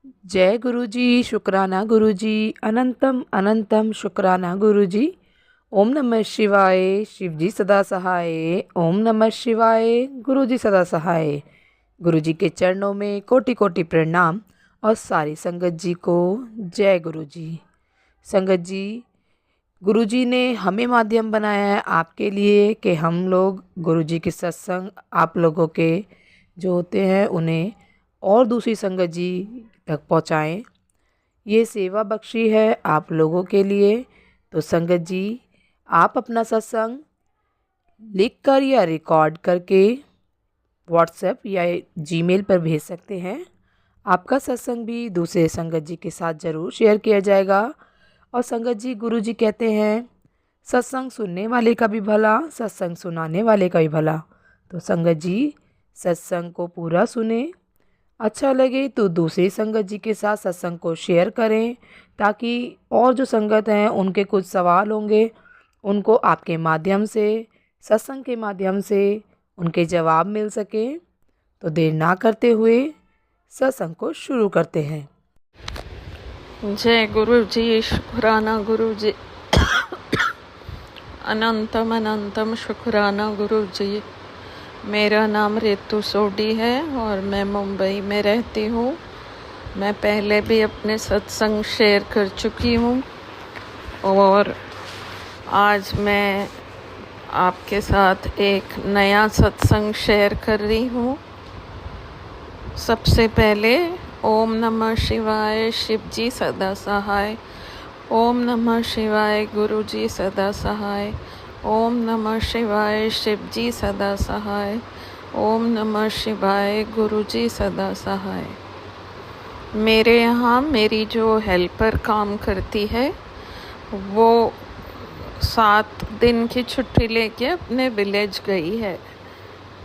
जय गुरु जी। शुक्राना गुरु जी। अनंतम अनंतम शुक्राना गुरु जी। ओम नमः शिवाय। शिव जी सदा सहाय। ओम नमः शिवाय। गुरु जी सदा सहाय। गुरु जी के चरणों में कोटि कोटि प्रणाम और सारी संगत जी को जय गुरु जी। संगत जी, गुरु जी ने हमें माध्यम बनाया है आपके लिए कि हम लोग गुरु जी के सत्संग आप लोगों के जो होते हैं उन्हें और दूसरी संगत जी तक पहुँचाएँ। ये सेवा बख्शी है आप लोगों के लिए। तो संगत जी, आप अपना सत्संग लिख कर या रिकॉर्ड करके व्हाट्सएप या जीमेल पर भेज सकते हैं। आपका सत्संग भी दूसरे संगत जी के साथ ज़रूर शेयर किया जाएगा। और संगत जी, गुरु जी कहते हैं सत्संग सुनने वाले का भी भला, सत्संग सुनाने वाले का भी भला। तो संगत जी, सत्संग को पूरा सुने, अच्छा लगे तो दूसरी संगत जी के साथ सत्संग को शेयर करें, ताकि और जो संगत हैं उनके कुछ सवाल होंगे उनको आपके माध्यम से, सत्संग के माध्यम से उनके जवाब मिल सके। तो देर ना करते हुए सत्संग को शुरू करते हैं। जय गुरु जी। शुक्राना गुरु जी। अनंतम अनंतम शुक्राना गुरु जी। मेरा नाम रितु सोडी है और मैं मुंबई में रहती हूँ। मैं पहले भी अपने सत्संग शेयर कर चुकी हूँ और आज मैं आपके साथ एक नया सत्संग शेयर कर रही हूँ। सबसे पहले ओम नमः शिवाय, शिव जी सदा सहाय। ओम नमः शिवाय, गुरु जी सदा सहाय। ओम नमः शिवाय, शिव जी सदा सहाय। ओम नमः शिवाय, गुरु जी सदा सहाय। मेरे यहाँ मेरी जो हेल्पर काम करती है वो 7 दिन की छुट्टी लेके अपने विलेज गई है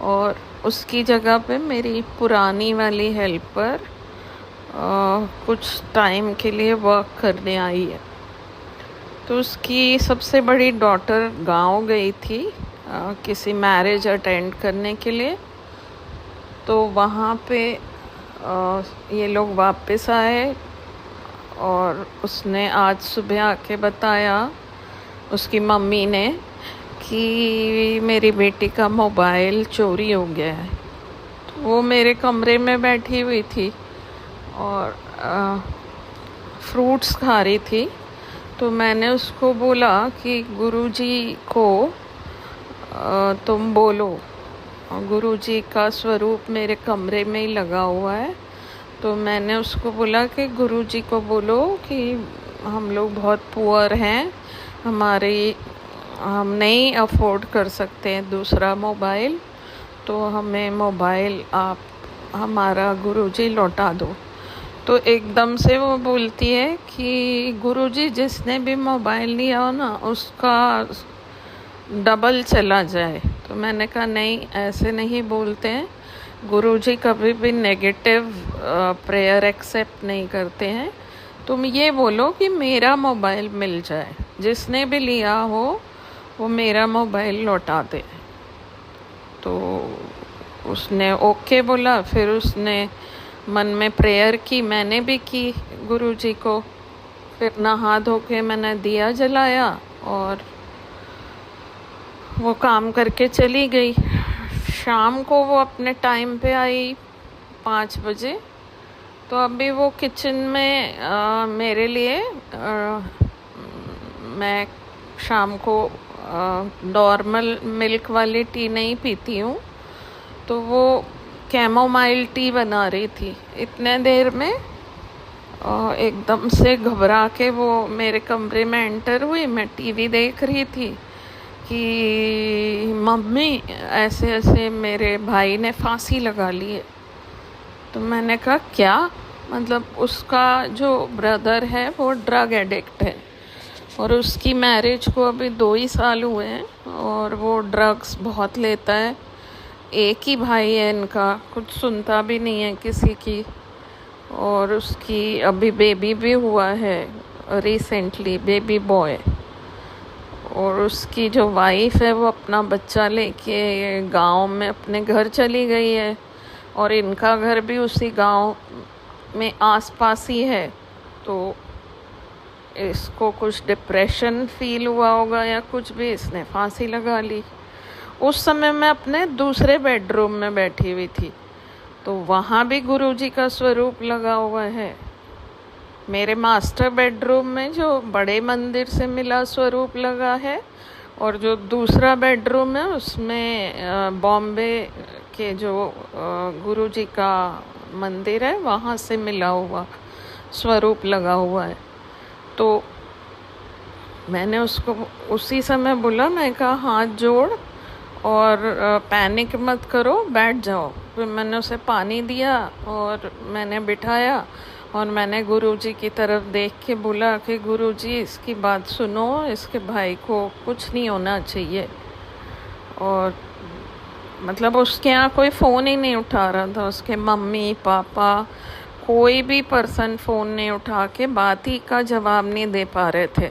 और उसकी जगह पे मेरी पुरानी वाली हेल्पर कुछ टाइम के लिए वर्क करने आई है। तो उसकी सबसे बड़ी डॉटर गांव गई थी किसी मैरिज अटेंड करने के लिए। तो वहाँ पे ये लोग वापस आए और उसने आज सुबह आके बताया, उसकी मम्मी ने, कि मेरी बेटी का मोबाइल चोरी हो गया है। तो वो मेरे कमरे में बैठी हुई थी और फ्रूट्स खा रही थी। तो मैंने उसको बोला कि गुरुजी को तुम बोलो, गुरुजी का स्वरूप मेरे कमरे में ही लगा हुआ है। तो मैंने उसको बोला कि गुरुजी को बोलो कि हम लोग बहुत पुअर हैं, हम नहीं अफोर्ड कर सकते हैं दूसरा मोबाइल, तो हमें मोबाइल आप हमारा गुरुजी लौटा दो। तो एकदम से वो बोलती है कि गुरुजी जिसने भी मोबाइल लिया हो ना उसका डबल चला जाए। तो मैंने कहा नहीं, ऐसे नहीं बोलते हैं, गुरुजी कभी भी नेगेटिव प्रेयर एक्सेप्ट नहीं करते हैं। तुम ये बोलो कि मेरा मोबाइल मिल जाए, जिसने भी लिया हो वो मेरा मोबाइल लौटा दे। तो उसने ओके बोला। फिर उसने मन में प्रेयर की, मैंने भी की गुरुजी को। फिर नहा धो के मैंने दिया जलाया और वो काम करके चली गई। शाम को वो अपने टाइम पे आई 5 बजे। तो अभी वो किचन में मेरे लिए मैं शाम को नॉर्मल मिल्क वाली टी नहीं पीती हूँ, तो वो कैमोमाइल टी बना रही थी। इतने देर में एकदम से घबरा के वो मेरे कमरे में एंटर हुई। मैं टीवी देख रही थी कि मम्मी ऐसे ऐसे मेरे भाई ने फांसी लगा ली है। तो मैंने कहा क्या? मतलब उसका जो ब्रदर है वो ड्रग एडिक्ट है और उसकी मैरिज को अभी 2 ही साल हुए हैं और वो ड्रग्स बहुत लेता है। एक ही भाई है इनका, कुछ सुनता भी नहीं है किसी की। और उसकी अभी बेबी भी हुआ है रिसेंटली, बेबी बॉय। और उसकी जो वाइफ है वो अपना बच्चा लेके गांव में अपने घर चली गई है और इनका घर भी उसी गांव में आसपास ही है, तो इसको कुछ डिप्रेशन फील हुआ होगा या कुछ भी, इसने फांसी लगा ली। उस समय मैं अपने दूसरे बेडरूम में बैठी हुई थी, तो वहाँ भी गुरुजी का स्वरूप लगा हुआ है। मेरे मास्टर बेडरूम में जो बड़े मंदिर से मिला स्वरूप लगा है, और जो दूसरा बेडरूम है उसमें बॉम्बे के जो गुरुजी का मंदिर है वहाँ से मिला हुआ स्वरूप लगा हुआ है। तो मैंने उसको उसी समय बोला, मैं कहा हाथ जोड़ और पैनिक मत करो, बैठ जाओ। फिर मैंने उसे पानी दिया और मैंने बिठाया और मैंने गुरुजी की तरफ देख के बोला कि गुरुजी इसकी बात सुनो, इसके भाई को कुछ नहीं होना चाहिए। और मतलब उसके यहाँ कोई फ़ोन ही नहीं उठा रहा था, उसके मम्मी पापा कोई भी पर्सन फ़ोन नहीं उठा के बात ही का जवाब नहीं दे पा रहे थे।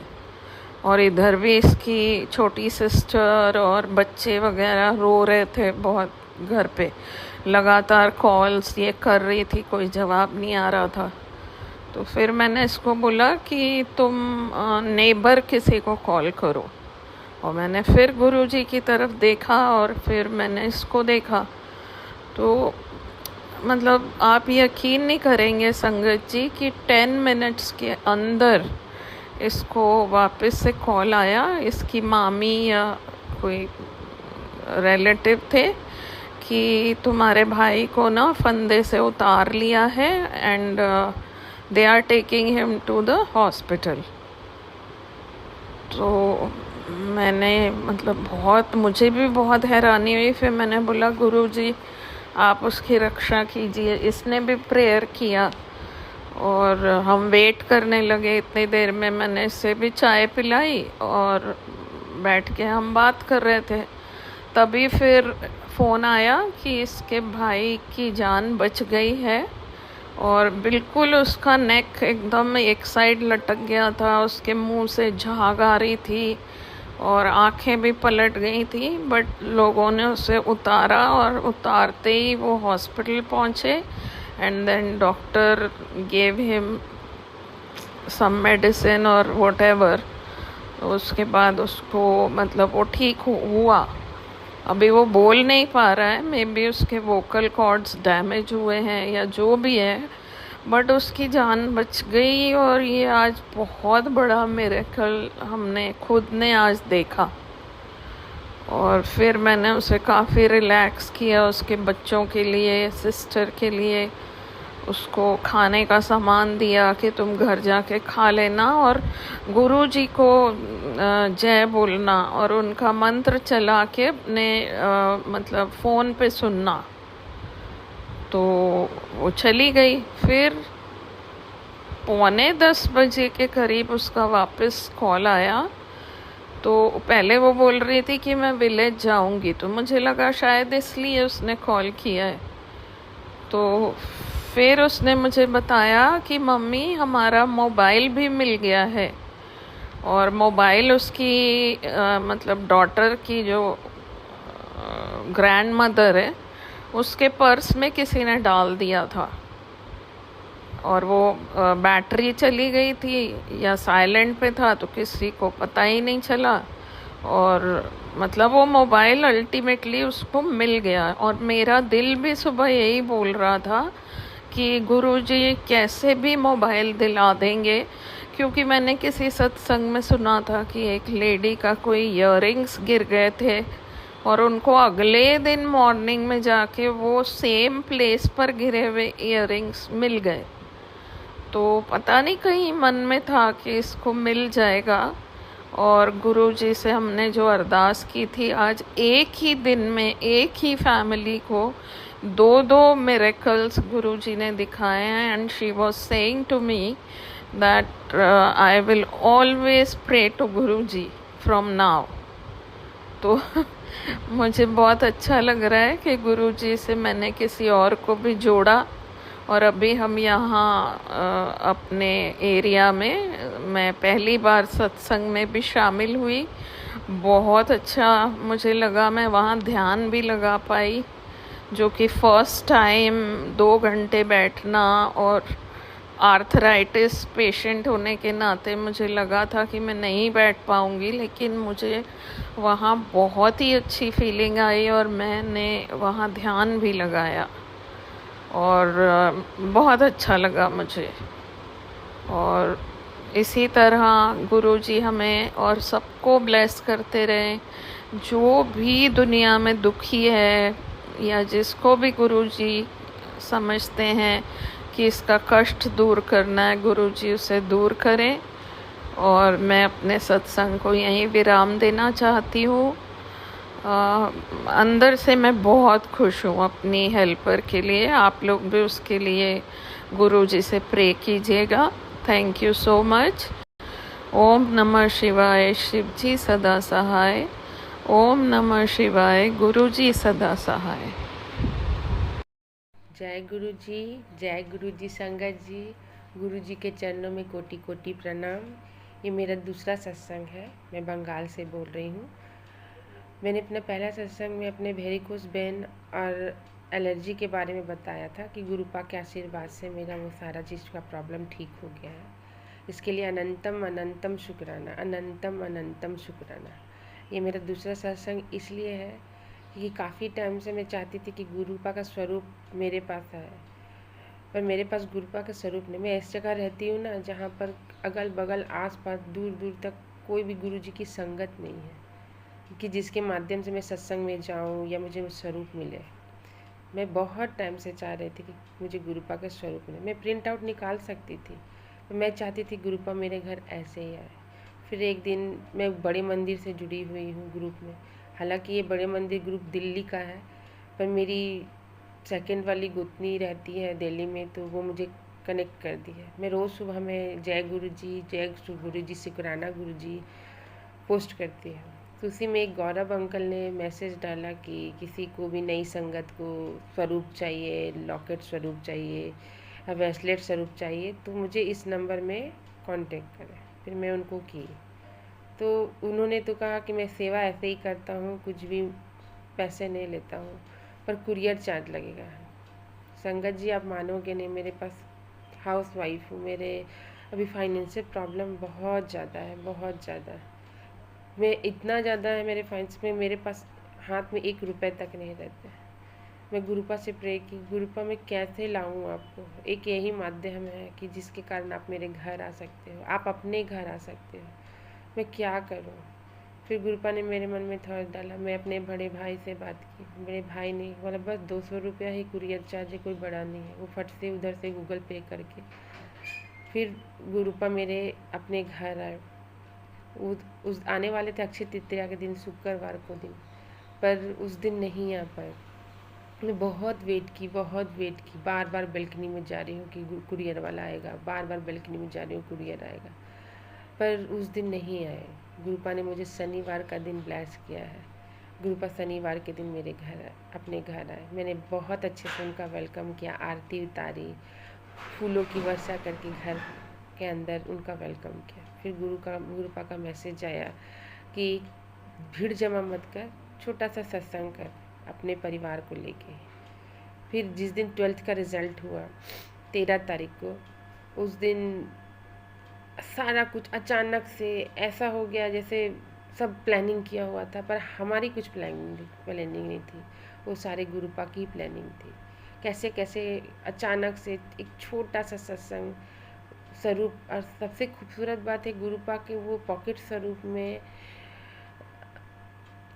और इधर भी इसकी छोटी सिस्टर और बच्चे वगैरह रो रहे थे बहुत घर पे, लगातार कॉल्स ये कर रही थी, कोई जवाब नहीं आ रहा था। तो फिर मैंने इसको बोला कि तुम नेबर किसी को कॉल करो। और मैंने फिर गुरुजी की तरफ देखा और फिर मैंने इसको देखा। तो मतलब आप यकीन नहीं करेंगे संगत जी कि 10 मिनट्स के अंदर इसको वापस से कॉल आया। इसकी मामी या कोई रिलेटिव थे कि तुम्हारे भाई को ना फंदे से उतार लिया है and they are taking him to the hospital. तो मैंने मतलब मुझे भी बहुत हैरानी हुई। फिर मैंने बोला गुरुजी आप उसकी रक्षा कीजिए। इसने भी प्रेयर किया और हम वेट करने लगे। इतनी देर में मैंने इससे भी चाय पिलाई और बैठ के हम बात कर रहे थे। तभी फिर फ़ोन आया कि इसके भाई की जान बच गई है। और बिल्कुल उसका नेक एकदम एक साइड लटक गया था, उसके मुंह से झाग आ रही थी और आंखें भी पलट गई थी। बट लोगों ने उसे उतारा और उतारते ही वो हॉस्पिटल पहुंचे and then doctor gave him some medicine और व्हाटएवर। उसके बाद उसको मतलब वो ठीक हुआ। अभी वो बोल नहीं पा रहा है, मे बी उसके वोकल कॉर्ड्स डैमेज हुए हैं या जो भी है, बट उसकी जान बच गई। और ये आज बहुत बड़ा मिरेकल हमने खुद ने आज देखा। और फिर मैंने उसे काफ़ी रिलैक्स किया। उसके बच्चों के लिए, सिस्टर के लिए उसको खाने का सामान दिया कि तुम घर जाके खा लेना और गुरुजी को जय बोलना और उनका मंत्र चला के अपने मतलब फ़ोन पे सुनना। तो वो चली गई। फिर 9:45 बजे के करीब उसका वापस कॉल आया। तो पहले वो बोल रही थी कि मैं विलेज जाऊंगी, तो मुझे लगा शायद इसलिए उसने कॉल किया है। तो फिर उसने मुझे बताया कि मम्मी हमारा मोबाइल भी मिल गया है। और मोबाइल उसकी मतलब डॉटर की जो ग्रैंड मदर है उसके पर्स में किसी ने डाल दिया था। और वो बैटरी चली गई थी या साइलेंट पे था तो किसी को पता ही नहीं चला। और मतलब वो मोबाइल अल्टीमेटली उसको मिल गया। और मेरा दिल भी सुबह यही बोल रहा था कि गुरुजी कैसे भी मोबाइल दिला देंगे, क्योंकि मैंने किसी सत्संग में सुना था कि एक लेडी का कोई इयररिंग्स गिर गए थे और उनको अगले दिन मॉर्निंग में जाके वो सेम प्लेस पर गिरे हुए इयररिंग्स मिल गए। तो पता नहीं कहीं मन में था कि इसको मिल जाएगा। और गुरुजी से हमने जो अरदास की थी, आज एक ही दिन में एक ही फैमिली को दो मिरेकल्स गुरुजी ने दिखाए हैं। And she was saying to me that I will always pray to Guruji from now. तो मुझे बहुत अच्छा लग रहा है कि गुरुजी से मैंने किसी और को भी जोड़ा। और अभी हम यहाँ अपने एरिया में, मैं पहली बार सत्संग में भी शामिल हुई। बहुत अच्छा मुझे लगा, मैं वहाँ ध्यान भी लगा पाई, जो कि फर्स्ट टाइम 2 घंटे बैठना और आर्थराइटिस पेशेंट होने के नाते मुझे लगा था कि मैं नहीं बैठ पाऊँगी, लेकिन मुझे वहाँ बहुत ही अच्छी फीलिंग आई और मैंने वहाँ ध्यान भी लगाया और बहुत अच्छा लगा मुझे। और इसी तरह गुरुजी हमें और सबको ब्लेस करते रहें। जो भी दुनिया में दुखी है या जिसको भी गुरुजी समझते हैं कि इसका कष्ट दूर करना है, गुरुजी उसे दूर करें। और मैं अपने सत्संग को यहीं विराम देना चाहती हूँ। अंदर से मैं बहुत खुश हूँ अपनी हेल्पर के लिए। आप लोग भी उसके लिए गुरुजी से प्रे कीजिएगा। Thank you so much. ओम नमः शिवाय, शिव जी सदा सहाय। ओम नमः शिवाय, गुरुजी सदा सहाय। जय गुरु जी, जय गुरु जी संगत जी। गुरु जी के चरणों में कोटि कोटि प्रणाम। ये मेरा दूसरा सत्संग है। मैं बंगाल से बोल रही हूँ। मैंने अपना पहला सत्संग में अपने वेरिकोस वेन और एलर्जी के बारे में बताया था कि गुरुपा के आशीर्वाद से मेरा वो सारा चीज़ का प्रॉब्लम ठीक हो गया है। इसके लिए अनंतम अनंतम शुक्राना, अनंतम अनंतम शुक्राना। ये मेरा दूसरा सत्संग इसलिए है कि काफ़ी टाइम से मैं चाहती थी कि गुरुपा का स्वरूप मेरे पास आए, पर मेरे पास गुरुपा का स्वरूप नहीं। मैं ऐसी जगह रहती हूँ ना जहाँ पर अगल बगल आस पास दूर दूर तक कोई भी गुरु जी की संगत नहीं है कि जिसके माध्यम से मैं सत्संग में जाऊँ या मुझे वो स्वरूप मिले। मैं बहुत टाइम से चाह रही थी कि मुझे गुरुपा का स्वरूप मिले। मैं प्रिंट आउट निकाल सकती थी, पर मैं चाहती थी गुरुपा मेरे घर ऐसे ही आए। फिर एक दिन मैं बड़े मंदिर से जुड़ी हुई हूँ ग्रुप में। हालांकि ये बड़े मंदिर ग्रुप दिल्ली का है, पर मेरी सेकंड वाली गुतनी रहती है दिल्ली में, तो वो मुझे कनेक्ट कर दी है। मैं रोज़ सुबह में जय गुरु जी, जय गुरु जी, शुक्राना गुरु जी पोस्ट करती हूँ। तो उसी में एक गौरव अंकल ने मैसेज डाला कि किसी को भी नई संगत को स्वरूप चाहिए, लॉकेट स्वरूप चाहिए या ब्रेसलेट स्वरूप चाहिए, तो मुझे इस नंबर में कांटेक्ट करें। फिर मैं उनको की, तो उन्होंने तो कहा कि मैं सेवा ऐसे ही करता हूँ, कुछ भी पैसे नहीं लेता हूँ, पर कुरियर चार्ज लगेगा। संगत जी आप मानोगे नहीं, मेरे पास हाउस वाइफ हूँ, मेरे अभी फाइनेंशियल प्रॉब्लम बहुत ज़्यादा है, बहुत ज़्यादा। मैं इतना ज़्यादा है मेरे फाइनेंस में, मेरे पास हाथ में 1 रुपए तक नहीं रहते। मैं गुरुपा से प्रे की, गुरुपा मैं कैसे लाऊं आपको। एक यही माध्यम है कि जिसके कारण आप मेरे घर आ सकते हो, आप अपने घर आ सकते हो। मैं क्या करूं। फिर गुरुपा ने मेरे मन में थॉट डाला। मैं अपने बड़े भाई से बात की। बड़े भाई ने बोला बस 200 रुपया ही कुरियर चार्ज है, कोई बड़ा नहीं है। वो फट से उधर से गूगल पे करके फिर गुरुपा मेरे अपने घर आए। उस आने वाले थे अक्षय तृतीया के दिन, शुक्रवार को दिन, पर उस दिन नहीं आ पाए। मैं बहुत वेट की, बहुत वेट की। बार बार बालकनी में जा रही हूँ कि कुरियर वाला आएगा, बार बार बालकनी में जा रही हूँ कुरियर आएगा, पर उस दिन नहीं आए। गुरुपा ने मुझे शनिवार का दिन ब्लेस किया है। गुरुपा शनिवार के दिन मेरे घर अपने घर आए। मैंने बहुत अच्छे से उनका वेलकम किया, आरती उतारी, फूलों की वर्षा करके घर के अंदर उनका वेलकम किया। फिर गुरुपा का मैसेज आया कि भीड़ जमा मत कर, छोटा सा सत्संग कर अपने परिवार को लेके। फिर जिस दिन 12th का रिज़ल्ट हुआ 13 तारीख को, उस दिन सारा कुछ अचानक से ऐसा हो गया जैसे सब प्लानिंग किया हुआ था, पर हमारी कुछ प्लानिंग नहीं थी, वो सारे गुरुपा की प्लानिंग थी। कैसे कैसे अचानक से एक छोटा सा सत्संग स्वरूप। और सबसे खूबसूरत बात है गुरुपा के वो पॉकेट स्वरूप में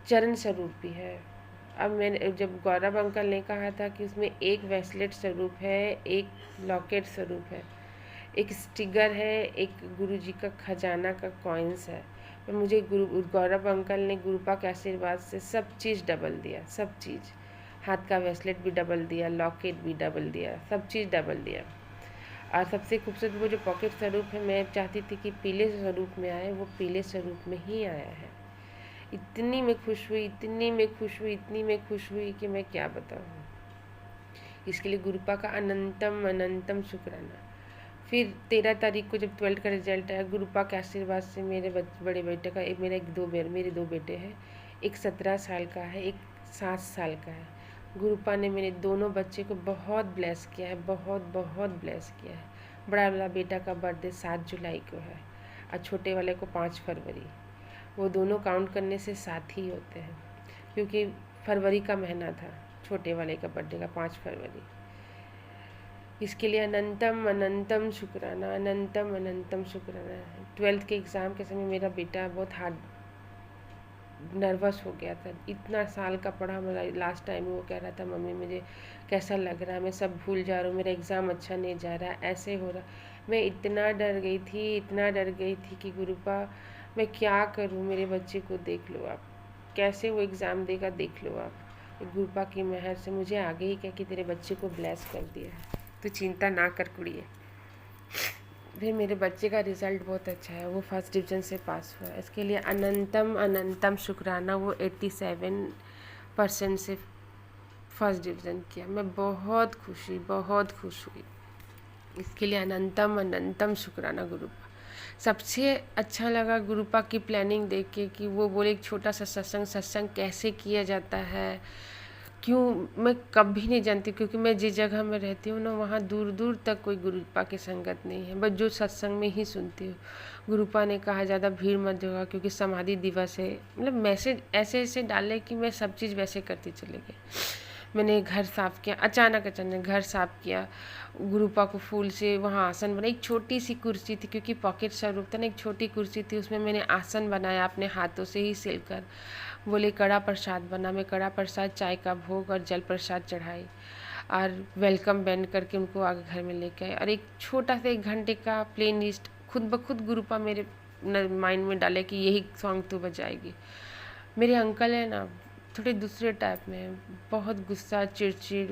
चरण स्वरूप भी है। अब मैंने जब गौरव अंकल ने कहा था कि उसमें एक ब्रेसलेट स्वरूप है, एक लॉकेट स्वरूप है, एक स्टिगर है, एक गुरुजी का खजाना का कॉइन्स है। पर मुझे गौरव अंकल ने गुरुपा के आशीर्वाद से सब चीज़ डबल दिया, सब चीज़। हाथ का ब्रेसलेट भी डबल दिया, लॉकेट भी डबल दिया, सब चीज़ डबल दिया। और सबसे खूबसूरत वो जो पॉकेट स्वरूप है, मैं चाहती थी कि पीले स्वरूप में आए, वो पीले स्वरूप में ही आया है। इतनी मैं खुश हुई, इतनी मैं खुश हुई, इतनी मैं खुश हुई कि मैं क्या बताऊँ। इसके लिए गुरुपा का अनंतम अनंतम शुक्राना। फिर 13 तारीख को जब 12th का रिजल्ट आया, गुरुपा के आशीर्वाद से मेरे बड़े बेटे का मेरे 2 बेटे हैं। एक 17 साल का है, एक 7 साल का है। गुरुपा ने मेरे दोनों बच्चे को बहुत ब्लेस किया है, बहुत बहुत ब्लेस किया है। बड़ा वाला बेटा का बर्थडे 7 जुलाई को है और छोटे वाले को 5 फरवरी। वो दोनों काउंट करने से 7 ही होते हैं, क्योंकि फरवरी का महीना था छोटे वाले का बर्थडे का 5 फरवरी। इसके लिए अनंतम अनंतम शुक्राना, अनंतम अनंतम शुक्राना। 12th के एग्ज़ाम के समय मेरा बेटा बहुत हार्ड नर्वस हो गया था। इतना साल का पढ़ा, मेरा लास्ट टाइम वो कह रहा था मम्मी मुझे कैसा लग रहा है, मैं सब भूल जा रहा हूँ, मेरा एग्ज़ाम अच्छा नहीं जा रहा, ऐसे हो रहा। मैं इतना डर गई थी, इतना डर गई थी कि गुरुपा मैं क्या करूँ, मेरे बच्चे को देख लो आप, कैसे वो एग्ज़ाम देगा देख लो आप। गुरुपा की मेहर से मुझे आगे ही कह कि तेरे बच्चे को ब्लेस कर दिया है, तो चिंता ना कर कुड़िए। फिर मेरे बच्चे का रिज़ल्ट बहुत अच्छा है, वो फर्स्ट डिवीज़न से पास हुआ है। इसके लिए अनंतम अनंतम शुक्राना। वो 87% से फर्स्ट डिवीज़न किया। मैं बहुत खुश हुई। इसके लिए अनंतम अनंतम शुक्राना गुरुपा। सबसे अच्छा लगा गुरुपा की प्लानिंग देख के कि वो बोले एक छोटा सा सत्संग कैसे किया जाता है, क्यों मैं कभी नहीं जानती, क्योंकि मैं जिस जगह में रहती हूँ ना वहाँ दूर दूर तक कोई गुरुपा की संगत नहीं है, बस जो सत्संग में ही सुनती हूँ। गुरुपा ने कहा ज़्यादा भीड़ मत होगा क्योंकि समाधि दिवस है, मतलब मैसेज ऐसे ऐसे डाले कि मैं सब चीज़ वैसे करती चली गई। मैंने घर साफ़ किया, अचानक घर साफ़ किया, गुरुपा को फूल से वहाँ आसन बनाया। एक छोटी सी कुर्सी थी, क्योंकि पॉकेट स्वरूप था ना, एक छोटी कुर्सी थी, उसमें मैंने आसन बनाया अपने हाथों से ही सिलकर। बोले कड़ा प्रसाद बना, मैं कड़ा प्रसाद, चाय का भोग और जल प्रसाद चढ़ाई और वेलकम बैंड करके उनको आगे घर में लेके आए। और एक छोटा सा 1 घंटे का प्ले लिस्ट खुद ब खुद गुरुपा मेरे माइंड में डाले कि यही सॉन्ग तू बजाएगी। मेरे अंकल है ना थोड़े दूसरे टाइप में, बहुत गुस्सा, चिड़चिड़,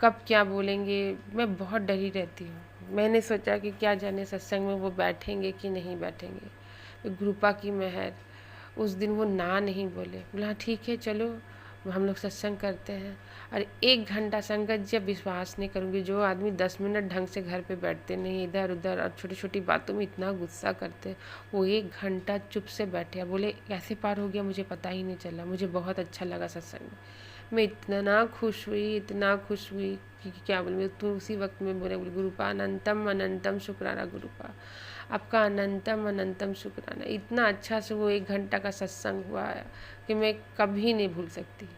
कब क्या बोलेंगे, मैं बहुत डरी रहती हूँ। मैंने सोचा कि क्या जाने सत्संग में वो बैठेंगे कि नहीं बैठेंगे। तो गुरुपा की मेहर, उस दिन वो ना नहीं बोले, बोला ठीक है चलो हम लोग सत्संग करते हैं। और 1 घंटा संगत जी, अब विश्वास नहीं करूँगी, जो आदमी 10 मिनट ढंग से घर पे बैठते नहीं, इधर उधर और छोटी छोटी बातों में इतना गुस्सा करते, वो 1 घंटा चुप से बैठे। बोले कैसे पार हो गया मुझे पता ही नहीं चला। मुझे बहुत अच्छा लगा सत्संग में, मैं इतना खुश हुई कि क्या बोलूँ। तो उसी वक्त में बोले गुरुपा अनंतम अनंतम शुक्राना गुरुपा, आपका अनंतम अनंतम शुक्राना। इतना अच्छा से वो 1 घंटा का सत्संग हुआ है कि मैं कभी नहीं भूल सकती।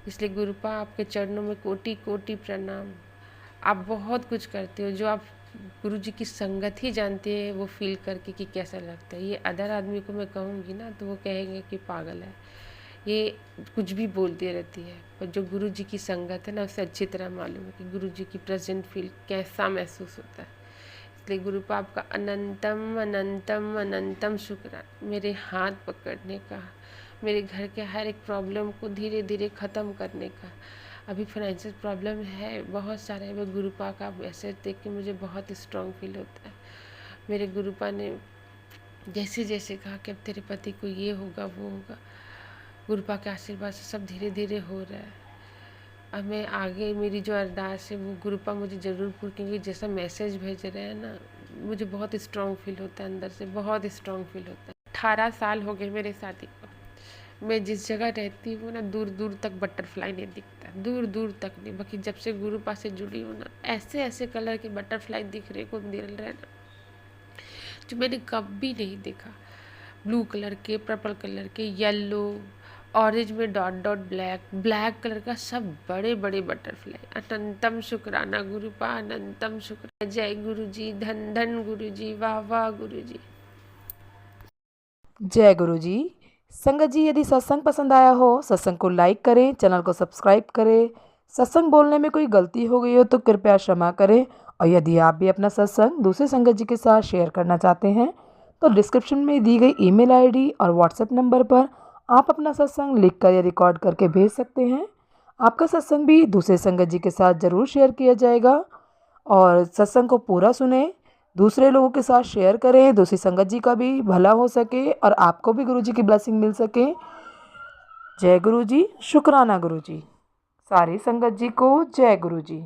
इसलिए गुरुपा आपके चरणों में कोटि कोटि प्रणाम। आप बहुत कुछ करते हो, जो आप गुरु जी की संगत ही जानते हैं वो फील करके कि कैसा लगता है। ये अदर आदमी को मैं कहूँगी ना तो वो कहेंगे कि पागल है, ये कुछ भी बोलती रहती है। पर जो गुरु जी की संगत है ना, उसे अच्छी तरह मालूम है कि गुरु जी की प्रेजेंट फील कैसा महसूस होता है। इसलिए गुरुपा आपका अनंतम अनंतम अनंतम शुक्राना, मेरे हाथ पकड़ने का, मेरे घर के हर एक प्रॉब्लम को धीरे धीरे ख़त्म करने का। अभी फाइनेंशियल प्रॉब्लम है बहुत सारे, वो गुरुपा का मैसेज देख के मुझे बहुत स्ट्रॉन्ग फील होता है। मेरे गुरुपा ने जैसे जैसे कहा कि अब तेरे पति को ये होगा वो होगा, गुरुपा के आशीर्वाद से सब धीरे धीरे हो रहा है। अब मैं आगे मेरी जो अरदास है वो गुरुपा मुझे ज़रूर पूरी, क्योंकि जैसा मैसेज भेज रहे हैं ना, मुझे बहुत स्ट्रॉन्ग फील होता है, अंदर से बहुत स्ट्रॉन्ग फील होता है। 18 साल हो गए मेरे शादी को। मैं जिस जगह रहती हूँ ना, दूर दूर तक बटरफ्लाई नहीं दिखता, दूर दूर तक नहीं। बाकी जब से गुरुपा से जुड़ी हूँ ना, ऐसे ऐसे कलर के बटरफ्लाई दिखने को मिल रहे ना, जो मैंने कभी नहीं देखा। ब्लू कलर के, पर्पल कलर के, येलो, ऑरेंज में डॉट डॉट ब्लैक कलर का, सब बड़े बड़े बटरफ्लाई। अनंतम शुक्राना गुरुपा, अनंतम शुक्राना। जय गुरु जी, धन धन गुरु जी, वाह वाह गुरु जी। जय गुरु जी। संगत जी, यदि सत्संग पसंद आया हो, सत्संग को लाइक करें, चैनल को सब्सक्राइब करें। सत्संग बोलने में कोई गलती हो गई हो तो कृपया क्षमा करें। और यदि आप भी अपना सत्संग दूसरे संगत जी के साथ शेयर करना चाहते हैं तो डिस्क्रिप्शन में दी गई ईमेल आईडी और व्हाट्सएप नंबर पर आप अपना सत्संग लिखकर या रिकॉर्ड करके भेज सकते हैं। आपका सत्संग भी दूसरे संगत जी के साथ ज़रूर शेयर किया जाएगा। और सत्संग को पूरा सुने, दूसरे लोगों के साथ शेयर करें, दूसरी संगत जी का भी भला हो सके और आपको भी गुरु जी की ब्लेसिंग मिल सके। जय गुरु जी, शुक्राना गुरु जी। सारी संगत जी को जय गुरु जी।